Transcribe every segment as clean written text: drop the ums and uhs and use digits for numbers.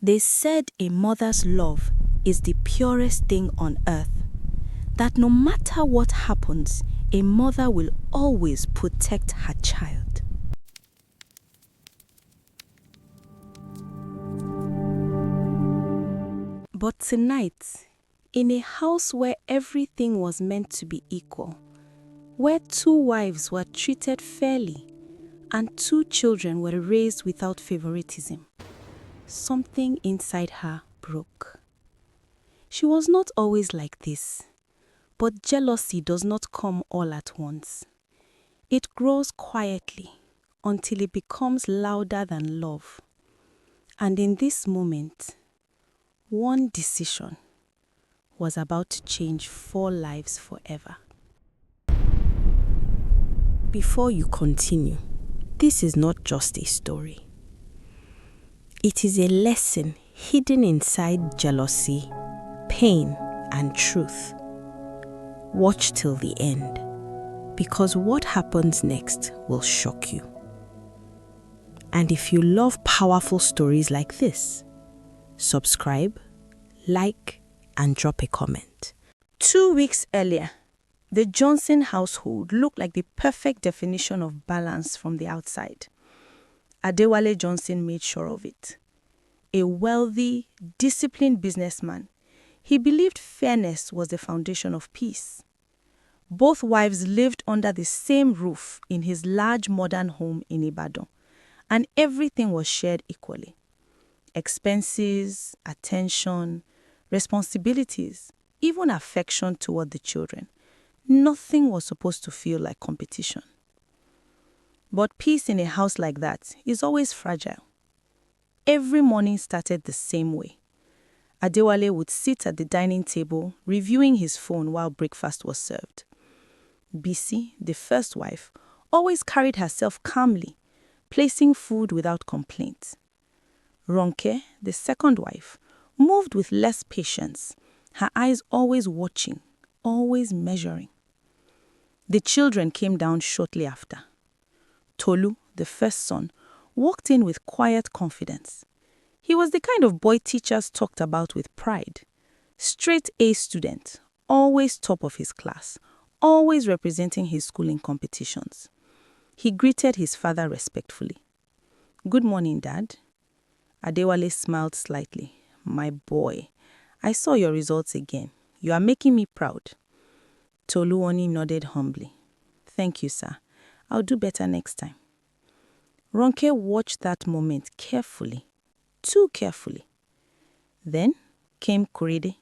They said a mother's love is the purest thing on earth. That no matter what happens, a mother will always protect her child. But tonight, in a house where everything was meant to be equal, where 2 wives were treated fairly and 2 children were raised without favoritism, something inside her broke. She was not always like this, but jealousy does not come all at once. It grows quietly until it becomes louder than love. And in this moment, one decision was about to change 4 lives forever. Before you continue, this is not just a story. It is a lesson hidden inside jealousy, pain, and truth. Watch till the end, because what happens next will shock you. And if you love powerful stories like this, subscribe, like, and drop a comment. 2 weeks earlier, the Johnson household looked like the perfect definition of balance from the outside. Adewale Johnson made sure of it. A wealthy, disciplined businessman, he believed fairness was the foundation of peace. Both wives lived under the same roof in his large modern home in Ibadan, and everything was shared equally. Expenses, attention, responsibilities, even affection toward the children. Nothing was supposed to feel like competition. But peace in a house like that is always fragile. Every morning started the same way. Adewale would sit at the dining table, reviewing his phone while breakfast was served. Bisi, the first wife, always carried herself calmly, placing food without complaint. Ronke, the second wife, moved with less patience, her eyes always watching, always measuring. The children came down shortly after. Tolu, the first son, walked in with quiet confidence. He was the kind of boy teachers talked about with pride. Straight A student, always top of his class, always representing his school in competitions. He greeted his father respectfully. "Good morning, Dad." Adewale smiled slightly. "My boy, I saw your results again. You are making me proud." Toluwani nodded humbly. "Thank you, sir. I'll do better next time." Ronke watched that moment carefully, too carefully. Then came Korede.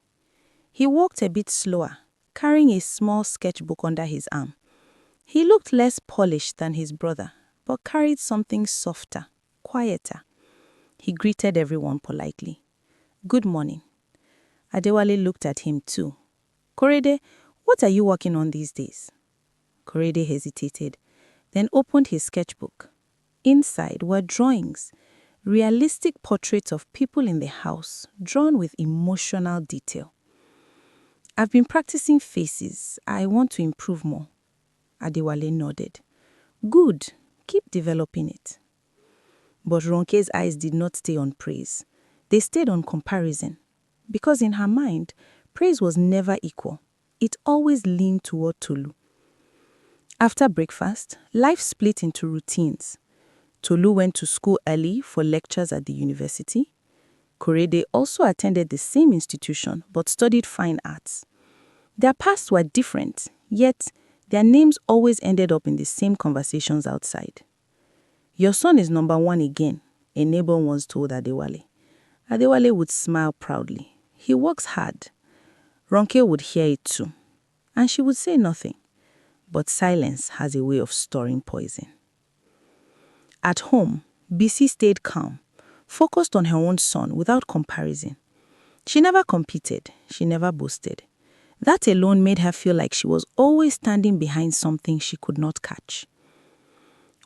He walked a bit slower, carrying a small sketchbook under his arm. He looked less polished than his brother, but carried something softer, quieter. He greeted everyone politely. "Good morning." Adewale looked at him too. "Korede, what are you working on these days?" Korede hesitated, then opened his sketchbook. Inside were drawings, realistic portraits of people in the house, drawn with emotional detail. "I've been practicing faces. I want to improve more." Adewale nodded. "Good. Keep developing it." But Ronke's eyes did not stay on praise. They stayed on comparison. Because in her mind, praise was never equal. It always leaned toward Tolu. After breakfast, life split into routines. Tolu went to school early for lectures at the university. Korede also attended the same institution but studied fine arts. Their paths were different, yet their names always ended up in the same conversations outside. "Your son is number 1 again," a neighbor once told Adewale. Adewale would smile proudly. "He works hard." Ronke would hear it too, and she would say nothing. But silence has a way of storing poison. At home, Bisi stayed calm, focused on her own son without comparison. She never competed, she never boasted. That alone made her feel like she was always standing behind something she could not catch.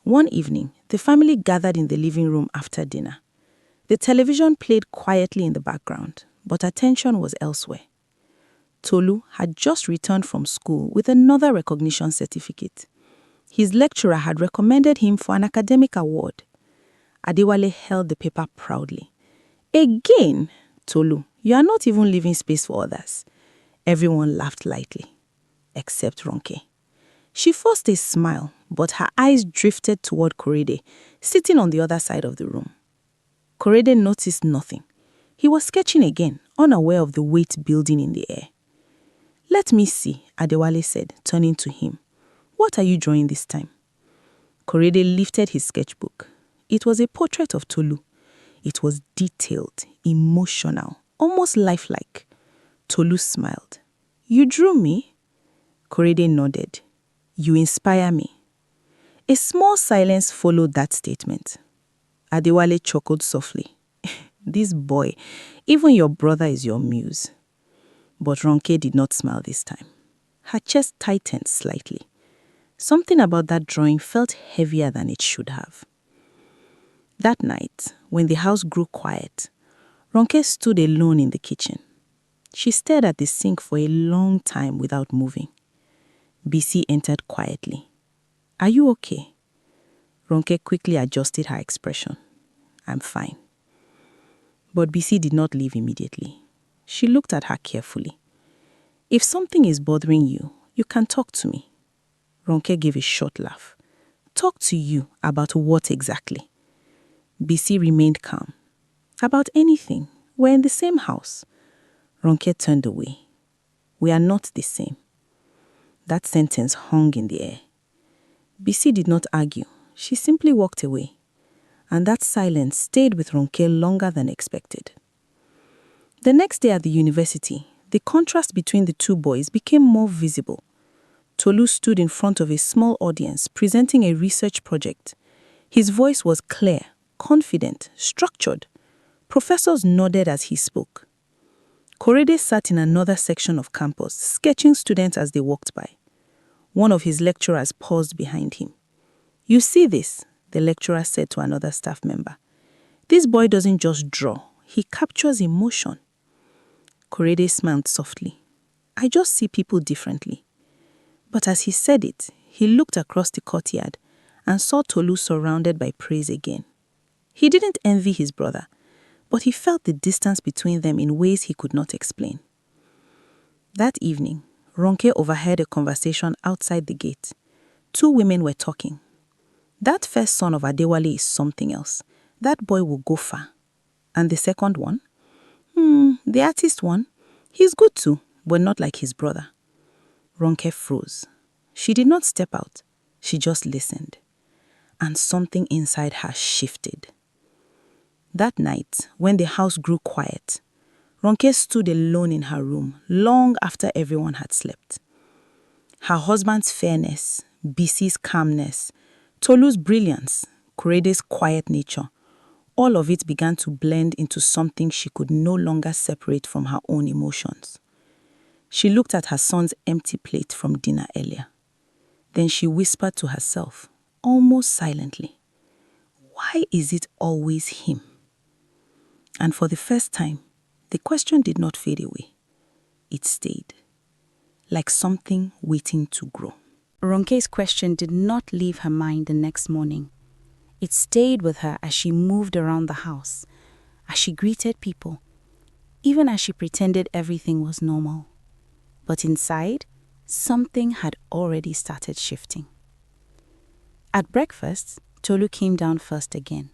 One evening, the family gathered in the living room after dinner. The television played quietly in the background, but attention was elsewhere. Tolu had just returned from school with another recognition certificate. His lecturer had recommended him for an academic award. Adewale held the paper proudly. Again, Tolu, you are not even leaving space for others. Everyone laughed lightly, except Ronke. She forced a smile, but her eyes drifted toward Korede, sitting on the other side of the room. Korede noticed nothing. He was sketching again, unaware of the weight building in the air. "Let me see," Adewale said, turning to him. "What are you drawing this time?" Korede lifted his sketchbook. It was a portrait of Tolu. It was detailed, emotional, almost lifelike. Tolu smiled. "You drew me?" Korede nodded. "You inspire me." A small silence followed that statement. Adewale chuckled softly. "This boy, even your brother is your muse." But Ronke did not smile this time. Her chest tightened slightly. Something about that drawing felt heavier than it should have. That night, when the house grew quiet, Ronke stood alone in the kitchen. She stared at the sink for a long time without moving. BC entered quietly. "Are you okay?" Ronke quickly adjusted her expression. "I'm fine." But BC did not leave immediately. She looked at her carefully. "If something is bothering you, you can talk to me." Ronke gave a short laugh. "Talk to you about what exactly?" BC remained calm. "About anything. We're in the same house." Ronke turned away. "We are not the same." That sentence hung in the air. BC did not argue. She simply walked away. And that silence stayed with Ronke longer than expected. The next day at the university, the contrast between the two boys became more visible. Tolu stood in front of a small audience presenting a research project. His voice was clear, confident, structured. Professors nodded as he spoke. Korede sat in another section of campus, sketching students as they walked by. One of his lecturers paused behind him. "You see this?" the lecturer said to another staff member. "This boy doesn't just draw, he captures emotion." Korede smiled softly. "I just see people differently." But as he said it, he looked across the courtyard and saw Tolu surrounded by praise again. He didn't envy his brother, but he felt the distance between them in ways he could not explain. That evening, Ronke overheard a conversation outside the gate. Two women were talking. "That first son of Adewale is something else. That boy will go far." "And the second one?" The artist one. He's good too, but not like his brother." Ronke froze. She did not step out. She just listened. And something inside her shifted. That night, when the house grew quiet, Ronke stood alone in her room long after everyone had slept. Her husband's fairness, BC's calmness, Tolu's brilliance, Korede's quiet nature, all of it began to blend into something she could no longer separate from her own emotions. She looked at her son's empty plate from dinner earlier. Then she whispered to herself, almost silently, "Why is it always him?" And for the first time, the question did not fade away. It stayed, like something waiting to grow. Ronke's question did not leave her mind the next morning. It stayed with her as she moved around the house, as she greeted people, even as she pretended everything was normal. But inside, something had already started shifting. At breakfast, Tolu came down first again.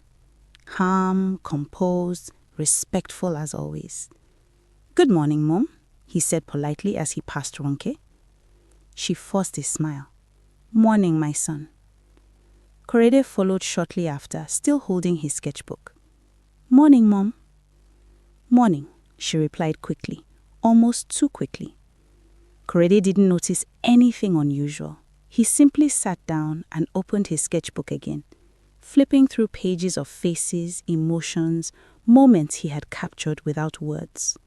Calm, composed, respectful as always. "Good morning, Mom," he said politely as he passed Ronke. She forced a smile. "Morning, my son." Korede followed shortly after, still holding his sketchbook. "Morning, Mom." "Morning," she replied quickly, almost too quickly. Korede didn't notice anything unusual. He simply sat down and opened his sketchbook again, flipping through pages of faces, emotions, moments he had captured without words.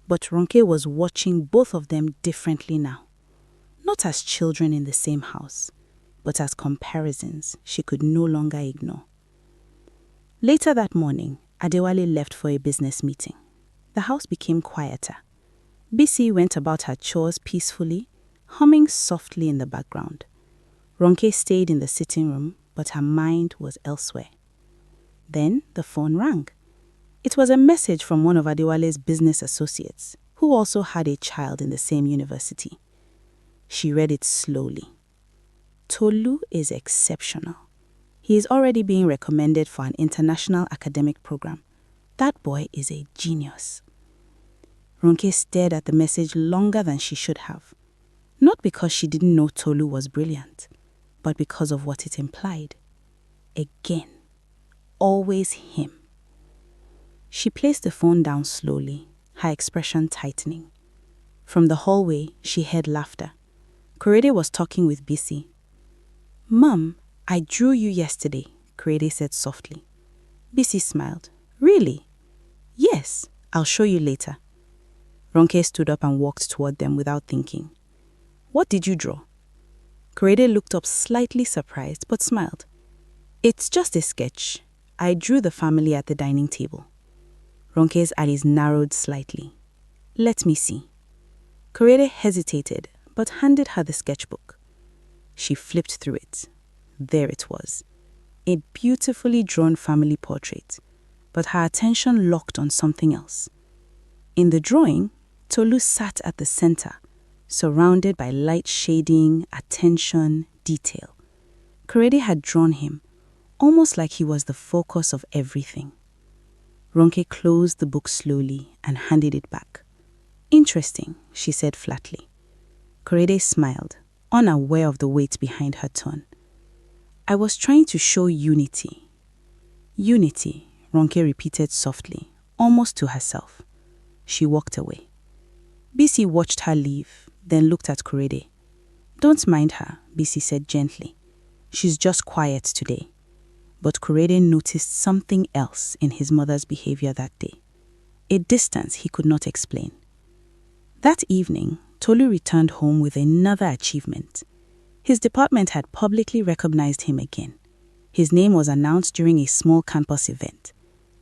But Ronke was watching both of them differently now. Not as children in the same house, but as comparisons she could no longer ignore. Later that morning, Adewale left for a business meeting. The house became quieter. BC went about her chores peacefully, humming softly in the background. Ronke stayed in the sitting room, but her mind was elsewhere. Then the phone rang. It was a message from one of Adewale's business associates, who also had a child in the same university. She read it slowly. Tolu is exceptional. He is already being recommended for an international academic program. That boy is a genius. Ronke stared at the message longer than she should have. Not because she didn't know Tolu was brilliant, but because of what it implied. Again, always him. She placed the phone down slowly, her expression tightening. From the hallway, she heard laughter. Korede was talking with Bisi. "Mum, I drew you yesterday," Korede said softly. Bisi smiled. "Really?" "Yes, I'll show you later." Ronke stood up and walked toward them without thinking. "What did you draw?" Korede looked up slightly surprised but smiled. "It's just a sketch. I drew the family at the dining table." Ronke's eyes narrowed slightly. "Let me see." Korede hesitated but handed her the sketchbook. She flipped through it. There it was. A beautifully drawn family portrait, but her attention locked on something else. In the drawing, Tolu sat at the center, surrounded by light shading, attention, detail. Korede had drawn him, almost like he was the focus of everything. Ronke closed the book slowly and handed it back. "Interesting," she said flatly. Korede smiled, unaware of the weight behind her tone. "I was trying to show unity." "Unity," Ronke repeated softly, almost to herself. She walked away. Bisi watched her leave, then looked at Korede. "Don't mind her," Bisi said gently. "She's just quiet today." But Korede noticed something else in his mother's behavior that day, a distance he could not explain. That evening, Tolu returned home with another achievement. His department had publicly recognized him again. His name was announced during a small campus event.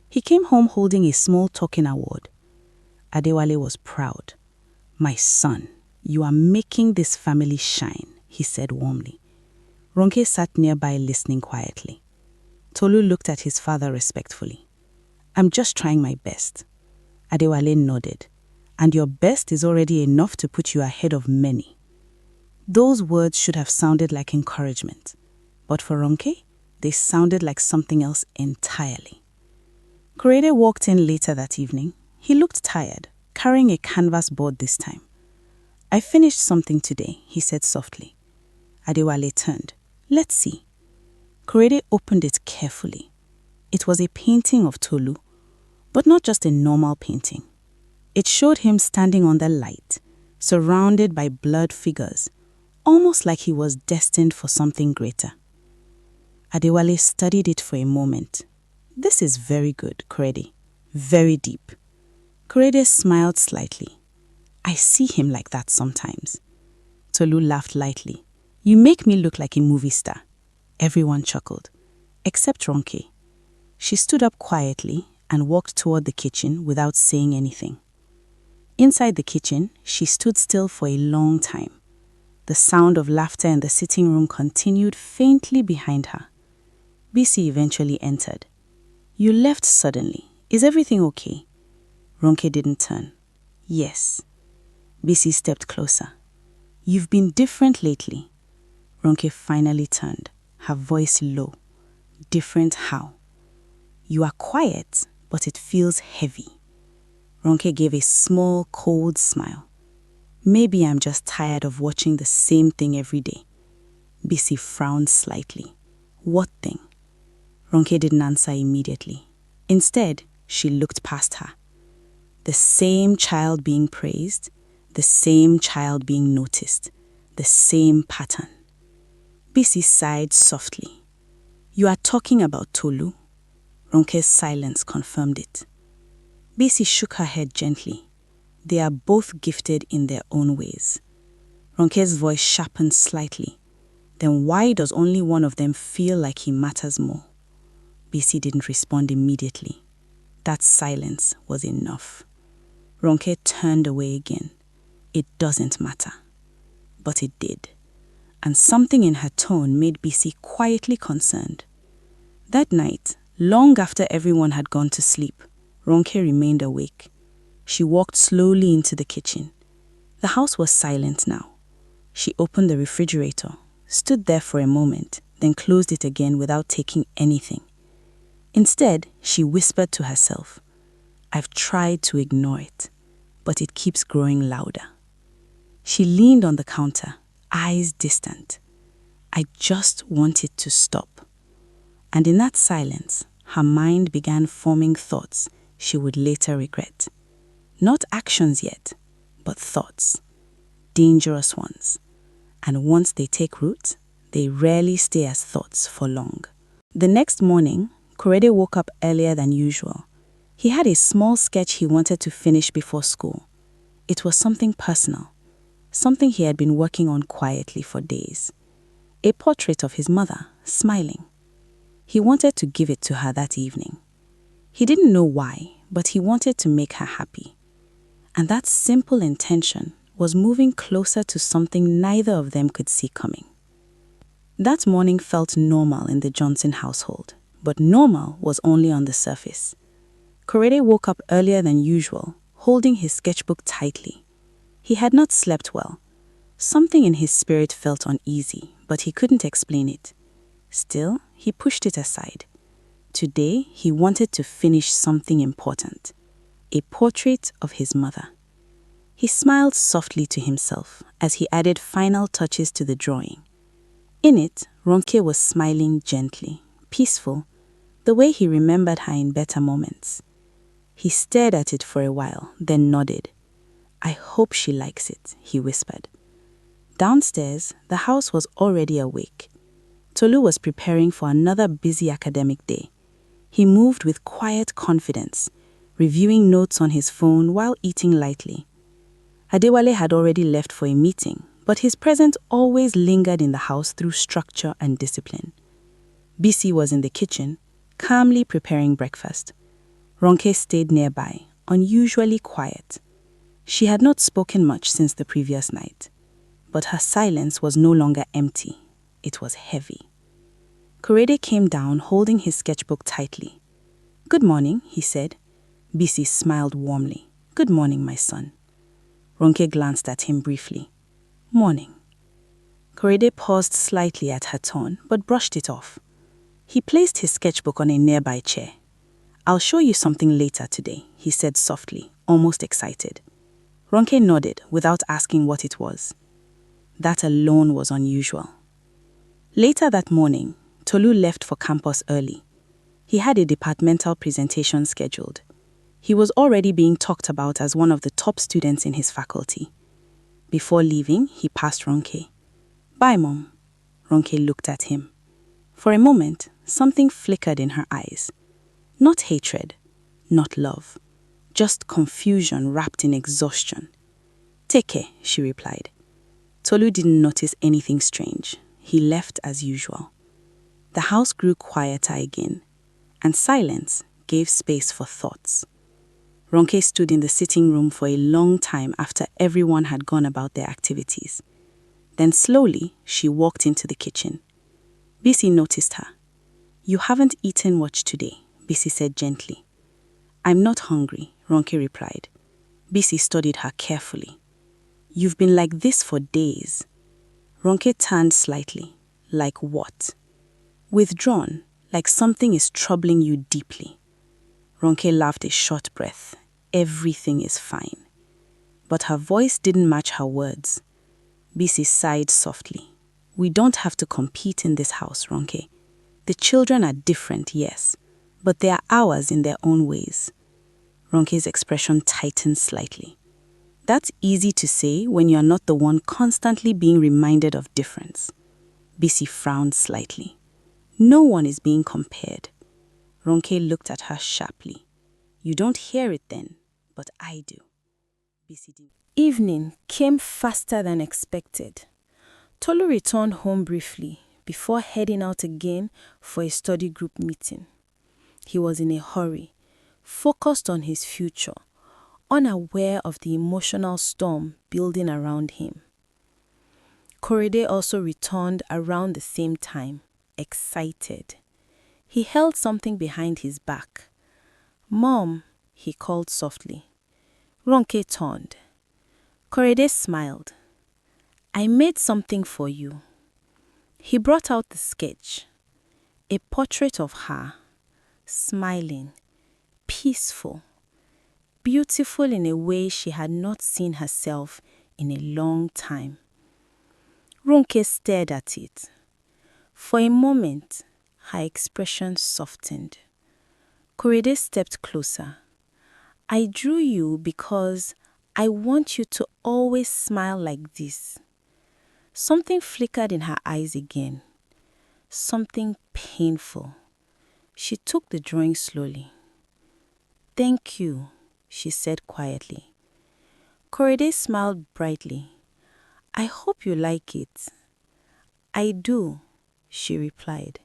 He came home holding a small token award. Adewale was proud. "My son, you are making this family shine," he said warmly. Ronke sat nearby listening quietly. Tolu looked at his father respectfully. "I'm just trying my best." Adewale nodded. "And your best is already enough to put you ahead of many." Those words should have sounded like encouragement, but for Ronke, they sounded like something else entirely. Korede walked in later that evening. He looked tired, carrying a canvas board this time. "I finished something today," he said softly. Adewale turned. "Let's see." Korede opened it carefully. It was a painting of Tolu, but not just a normal painting. It showed him standing under light, surrounded by blurred figures, almost like he was destined for something greater. Adewale studied it for a moment. "This is very good, Korede. Very deep." Korede smiled slightly. "I see him like that sometimes." Tolu laughed lightly. "You make me look like a movie star." Everyone chuckled, except Ronke. She stood up quietly and walked toward the kitchen without saying anything. Inside the kitchen, she stood still for a long time. The sound of laughter in the sitting room continued faintly behind her. Bisi eventually entered. "You left suddenly. Is everything okay?" Ronke didn't turn. "Yes." Bisi stepped closer. "You've been different lately." Ronke finally turned, her voice low. "Different how?" "You are quiet, but it feels heavy." Ronke gave a small, cold smile. "Maybe I'm just tired of watching the same thing every day." Bisi frowned slightly. "What thing?" Ronke didn't answer immediately. Instead, she looked past her. The same child being praised, the same child being noticed, the same pattern. Bisi sighed softly. "You are talking about Tolu?" Ronke's silence confirmed it. Bisi shook her head gently. "They are both gifted in their own ways." Ronke's voice sharpened slightly. "Then why does only one of them feel like he matters more?" Bisi didn't respond immediately. That silence was enough. Ronke turned away again. "It doesn't matter." But it did. And something in her tone made Bisi quietly concerned. That night, long after everyone had gone to sleep, Ronke remained awake. She walked slowly into the kitchen. The house was silent now. She opened the refrigerator, stood there for a moment, then closed it again without taking anything. Instead, she whispered to herself, "I've tried to ignore it, but it keeps growing louder." She leaned on the counter, eyes distant. "I just want it to stop." And in that silence, her mind began forming thoughts she would later regret. Not actions yet, but thoughts. Dangerous ones. And once they take root, they rarely stay as thoughts for long. The next morning, Korede woke up earlier than usual. He had a small sketch he wanted to finish before school. It was something personal, something he had been working on quietly for days. A portrait of his mother, smiling. He wanted to give it to her that evening. He didn't know why, but he wanted to make her happy. And that simple intention was moving closer to something neither of them could see coming. That morning felt normal in the Johnson household, but normal was only on the surface. Korede woke up earlier than usual, holding his sketchbook tightly. He had not slept well. Something in his spirit felt uneasy, but he couldn't explain it. Still, he pushed it aside. Today, he wanted to finish something important. A portrait of his mother. He smiled softly to himself as he added final touches to the drawing. In it, Ronke was smiling gently, peaceful, the way he remembered her in better moments. He stared at it for a while, then nodded. "I hope she likes it," he whispered. Downstairs, the house was already awake. Tolu was preparing for another busy academic day. He moved with quiet confidence, reviewing notes on his phone while eating lightly. Adewale had already left for a meeting, but his presence always lingered in the house through structure and discipline. Bisi was in the kitchen, calmly preparing breakfast. Ronke stayed nearby, unusually quiet. She had not spoken much since the previous night, but her silence was no longer empty. It was heavy. Korede came down, holding his sketchbook tightly. "Good morning," he said. Bisi smiled warmly. "Good morning, my son." Ronke glanced at him briefly. "Morning." Korede paused slightly at her tone, but brushed it off. He placed his sketchbook on a nearby chair. "I'll show you something later today," he said softly, almost excited. Ronke nodded without asking what it was. That alone was unusual. Later that morning, Tolu left for campus early. He had a departmental presentation scheduled. He was already being talked about as one of the top students in his faculty. Before leaving, he passed Ronke. "Bye, Mom." Ronke looked at him. For a moment, something flickered in her eyes. Not hatred, not love, just confusion wrapped in exhaustion. "Take care," she replied. Tolu didn't notice anything strange. He left as usual. The house grew quieter again, and silence gave space for thoughts. Ronke stood in the sitting room for a long time after everyone had gone about their activities. Then slowly, she walked into the kitchen. Bisi noticed her. "You haven't eaten much today," Bisi said gently. "I'm not hungry," Ronke replied. Bisi studied her carefully. "You've been like this for days." Ronke turned slightly. "Like what?" "Withdrawn, like something is troubling you deeply." Ronke laughed a short breath. "Everything is fine." But her voice didn't match her words. Bisi sighed softly. "We don't have to compete in this house, Ronke. The children are different, yes, but they are ours in their own ways." Ronke's expression tightened slightly. That's easy to say when you're not the one constantly being reminded of difference. Bisi frowned slightly. "No one is being compared." Ronke looked at her sharply. "You don't hear it then, but I do." Bisi did. Evening came faster than expected. Tolu returned home briefly before heading out again for a study group meeting. He was in a hurry, focused on his future, unaware of the emotional storm building around him. Korede also returned around the same time, excited. He held something behind his back. "Mom," he called softly. Ronke turned. Korede smiled. I made something for you. He brought out the sketch, a portrait of her, smiling, peaceful, beautiful in a way she had not seen herself in a long time. Ronke stared at it. For a moment, her expression softened. Korede stepped closer. I drew you because I want you to always smile like this. Something flickered in her eyes again. Something painful. She took the drawing slowly. Thank you, she said quietly. Korede smiled brightly. I hope you like it. I do, she replied.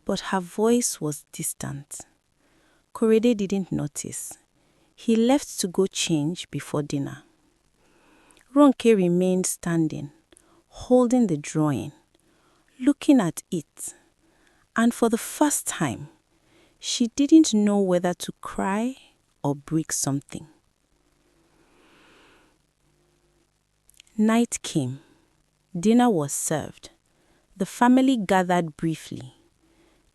But her voice was distant. Korede didn't notice. He left to go change before dinner. Ronke remained standing, holding the drawing, looking at it. And for the first time, she didn't know whether to cry or break something. Night came. Dinner was served. The family gathered briefly.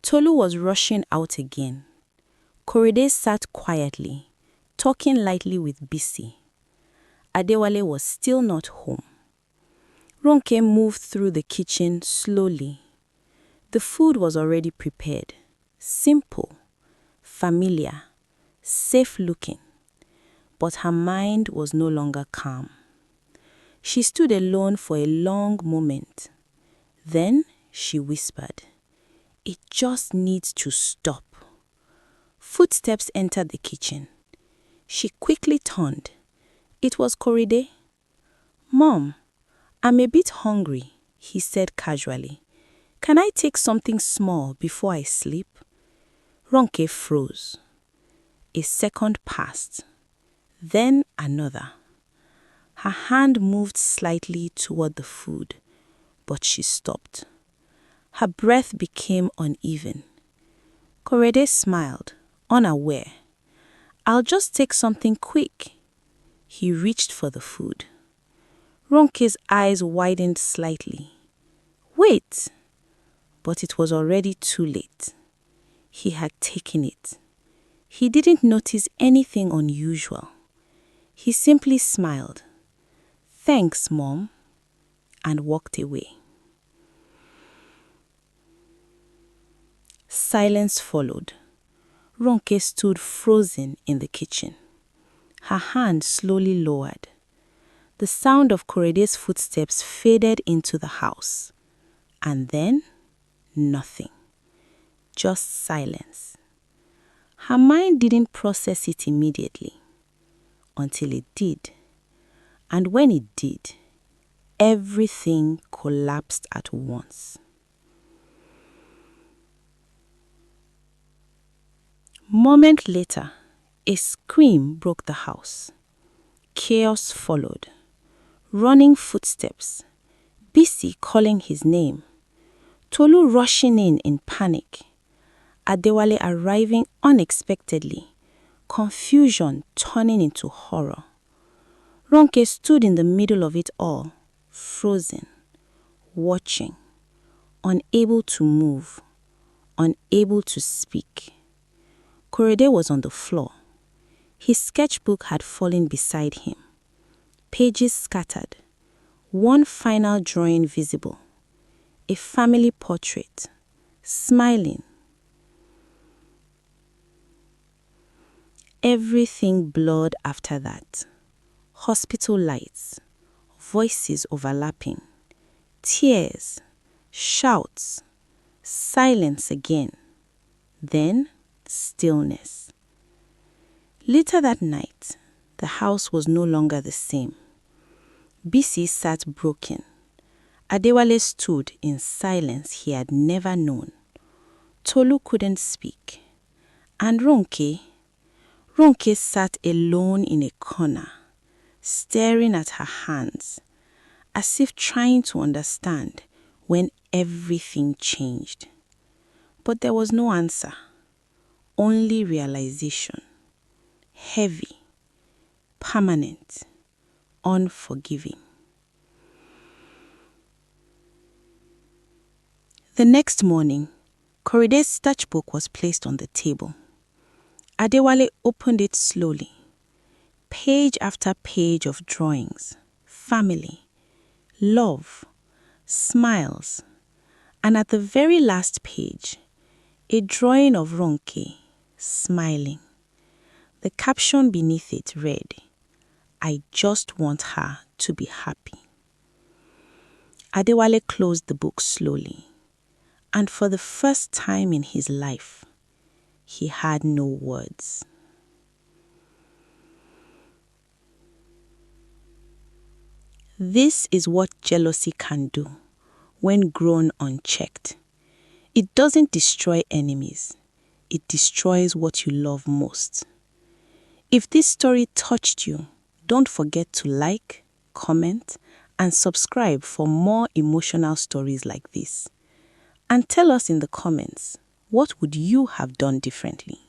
Tolu was rushing out again. Korede sat quietly, talking lightly with Bisi. Adewale was still not home. Ronke moved through the kitchen slowly. The food was already prepared. Simple, familiar, safe-looking. But her mind was no longer calm. She stood alone for a long moment. Then she whispered, "It just needs to stop." Footsteps entered the kitchen. She quickly turned. It was Korede. "Mom, I'm a bit hungry," he said casually. "Can I take something small before I sleep?" Ronke froze. A second passed. Then another. Her hand moved slightly toward the food, but she stopped. Her breath became uneven. Korede smiled, unaware. "I'll just take something quick." He reached for the food. Ronke's eyes widened slightly. "Wait!" But it was already too late. He had taken it. He didn't notice anything unusual. He simply smiled. "Thanks, Mom," and walked away. Silence followed. Ronke stood frozen in the kitchen. Her hand slowly lowered. The sound of Korede's footsteps faded into the house. And then, nothing. Just silence. Her mind didn't process it immediately. Until it did. And when it did, everything collapsed at once. Moment later, a scream broke the house. Chaos followed. Running footsteps. Bisi calling his name. Tolu rushing in panic. Adewale arriving unexpectedly. Confusion turning into horror. Ronke stood in the middle of it all, frozen, watching, unable to move, unable to speak. Korede was on the floor. His sketchbook had fallen beside him. Pages scattered. One final drawing visible. A family portrait. Smiling. Everything blurred after that. Hospital lights. Voices overlapping. Tears. Shouts. Silence again. Then stillness. Later that night, the house was no longer the same. Bisi sat broken. Adewale stood in silence he had never known. Tolu couldn't speak. And Ronke sat alone in a corner, staring at her hands, as if trying to understand when everything changed. But there was no answer, only realization. heavy, permanent, unforgiving. The next morning, Koride's sketchbook was placed on the table. Adewale opened it slowly. Page after page of drawings, family, love, smiles, and at the very last page, a drawing of Ronke smiling. The caption beneath it read, "I just want her to be happy." Adewale closed the book slowly, and for the first time in his life, he had no words. This is what jealousy can do when grown unchecked. It doesn't destroy enemies. It destroys what you love most. If this story touched you, don't forget to like, comment, and subscribe for more emotional stories like this. And tell us in the comments, what would you have done differently?